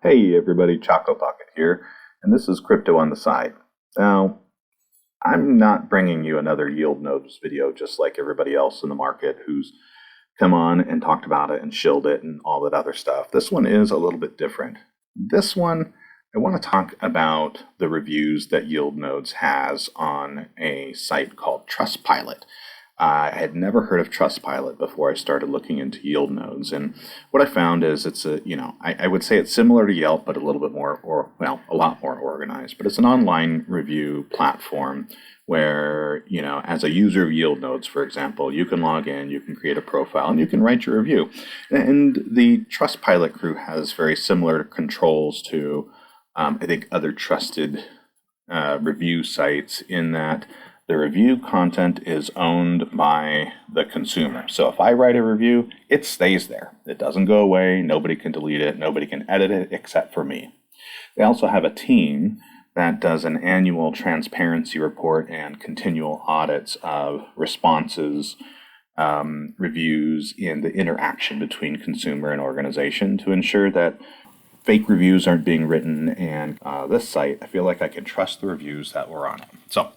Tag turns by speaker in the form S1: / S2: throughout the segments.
S1: Hey everybody, Choco Pocket here, and this is Crypto on the Side. Now, I'm not bringing you another yield nodes video just like everybody else in the market who's come on and talked about it and shilled it and all that other stuff. This one is a little bit different. This one, I want to talk about the reviews that Yield Nodes has on a site called TrustPilot. I had never heard of TrustPilot before I started looking into yield nodes, and what I found is it's I would say it's similar to Yelp, but a little bit more, a lot more organized. But it's an online review platform where, as a user of yield nodes, for example, you can log in, you can create a profile, and you can write your review. And the TrustPilot crew has very similar controls to, I think, other trusted review sites in that the review content is owned by the consumer. So if I write a review, it stays there. It doesn't go away. Nobody can delete it. Nobody can edit it except for me. They also have a team that does an annual transparency report and continual audits of responses, reviews, and the interaction between consumer and organization to ensure that fake reviews aren't being written. And this site, I feel like I can trust the reviews that were on it. So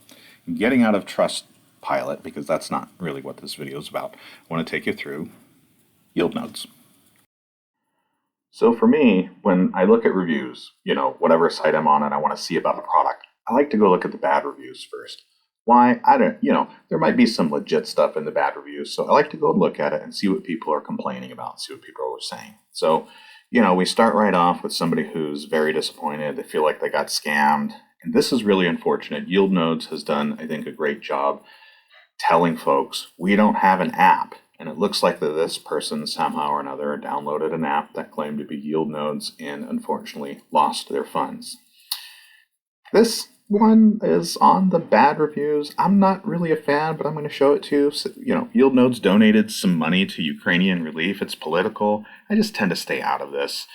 S1: getting out of TrustPilot, because that's not really what this video is about, I want to take you through yield nodes. So for me, when I look at reviews, whatever site I'm on and I want to see about a product, I like to go look at the bad reviews first. Why? I don't, there might be some legit stuff in the bad reviews, so I like to go look at it and see what people are complaining about, see what people are saying. So, we start right off with somebody who's very disappointed. They feel like they got scammed. And this is really unfortunate. Yield Nodes has done, I think, a great job telling folks, we don't have an app. And it looks like that this person somehow or another downloaded an app that claimed to be Yield Nodes and unfortunately lost their funds. This one is on the bad reviews. I'm not really a fan, but I'm going to show it to you. So, Yield Nodes donated some money to Ukrainian relief. It's political. I just tend to stay out of this.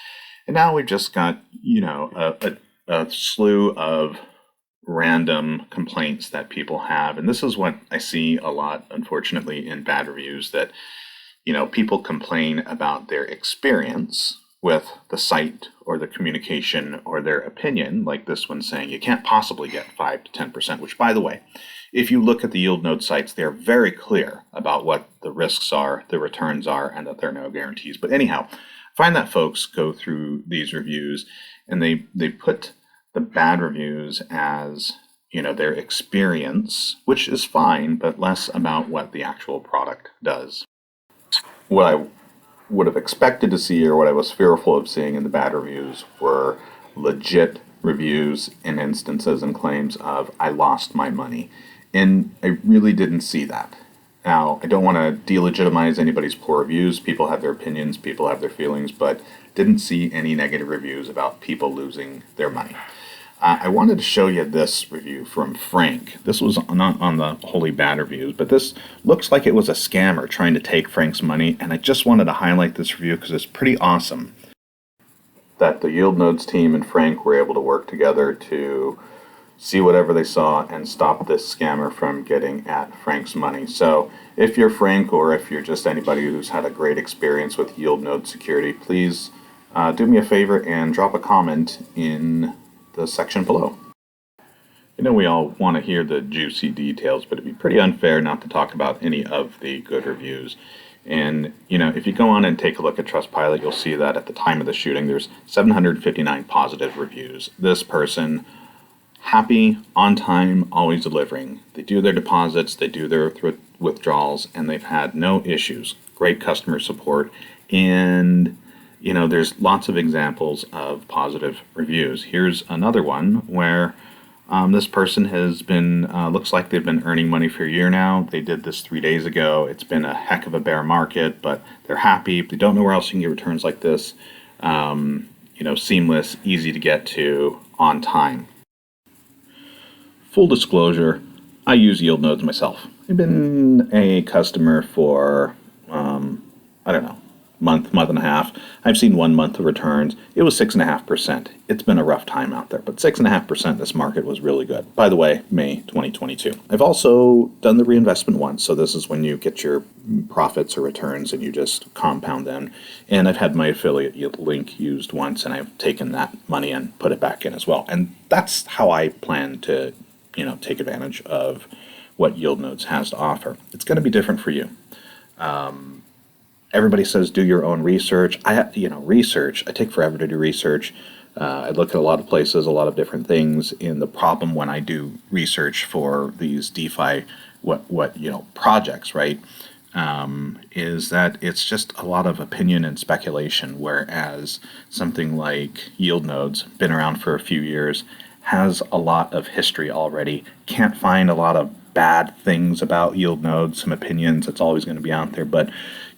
S1: And now we've just got, a slew of random complaints that people have. And this is what I see a lot, unfortunately, in bad reviews, that, people complain about their experience with the site or the communication or their opinion, like this one saying you can't possibly get 5 to 10%, which, by the way, if you look at the yield node sites, they're very clear about what the risks are, the returns are, and that there are no guarantees. But anyhow, I find that folks go through these reviews and they put the bad reviews as, their experience, which is fine, but less about what the actual product does. What I would have expected to see, or what I was fearful of seeing in the bad reviews, were legit reviews and instances and claims of, I lost my money. And I really didn't see that. Now, I don't want to delegitimize anybody's poor reviews. People have their opinions, people have their feelings, but didn't see any negative reviews about people losing their money. I wanted to show you this review from Frank. This was not on the wholly bad reviews, but this looks like it was a scammer trying to take Frank's money, and I just wanted to highlight this review because it's pretty awesome that the Yield Nodes team and Frank were able to work together to see whatever they saw and stop this scammer from getting at Frank's money. So if you're Frank, or if you're just anybody who's had a great experience with Yield Node security, please do me a favor and drop a comment in the section below. We all want to hear the juicy details, but it'd be pretty unfair not to talk about any of the good reviews. And, if you go on and take a look at TrustPilot, you'll see that at the time of the shooting, there's 759 positive reviews. This person, happy, on time, always delivering. They do their deposits, they do their withdrawals, and they've had no issues. Great customer support. And there's lots of examples of positive reviews. Here's another one where this person has been, looks like they've been earning money for a year now. They did this 3 days ago. It's been a heck of a bear market, but they're happy. They don't know where else you can get returns like this. Seamless, easy to get to, on time. Full disclosure, I use yield nodes myself. I've been a customer for, month and a half, I've seen 1 month of returns. It was 6.5%. It's been a rough time out there, but 6.5% this market was really good. By the way, May 2022. I've also done the reinvestment once. So this is when you get your profits or returns and you just compound them. And I've had my affiliate link used once, and I've taken that money and put it back in as well. And that's how I plan to, take advantage of what Yield Nodes has to offer. It's going to be different for you. Everybody says do your own research. Research. I take forever to do research. I look at a lot of places, a lot of different things. And the problem when I do research for these DeFi, projects, right, is that it's just a lot of opinion and speculation. Whereas something like Yield Nodes, been around for a few years, has a lot of history already. Can't find a lot of bad things about Yield Nodes, some opinions. It's always going to be out there. But,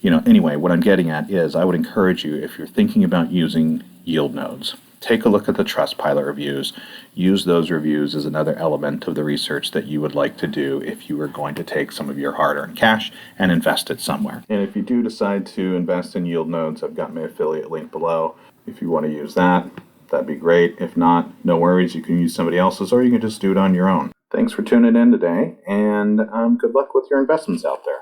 S1: anyway, what I'm getting at is I would encourage you, if you're thinking about using Yield Nodes, take a look at the TrustPilot reviews. Use those reviews as another element of the research that you would like to do if you were going to take some of your hard-earned cash and invest it somewhere. And if you do decide to invest in Yield Nodes, I've got my affiliate link below. If you want to use that, that'd be great. If not, no worries. You can use somebody else's, or you can just do it on your own. Thanks for tuning in today, and good luck with your investments out there.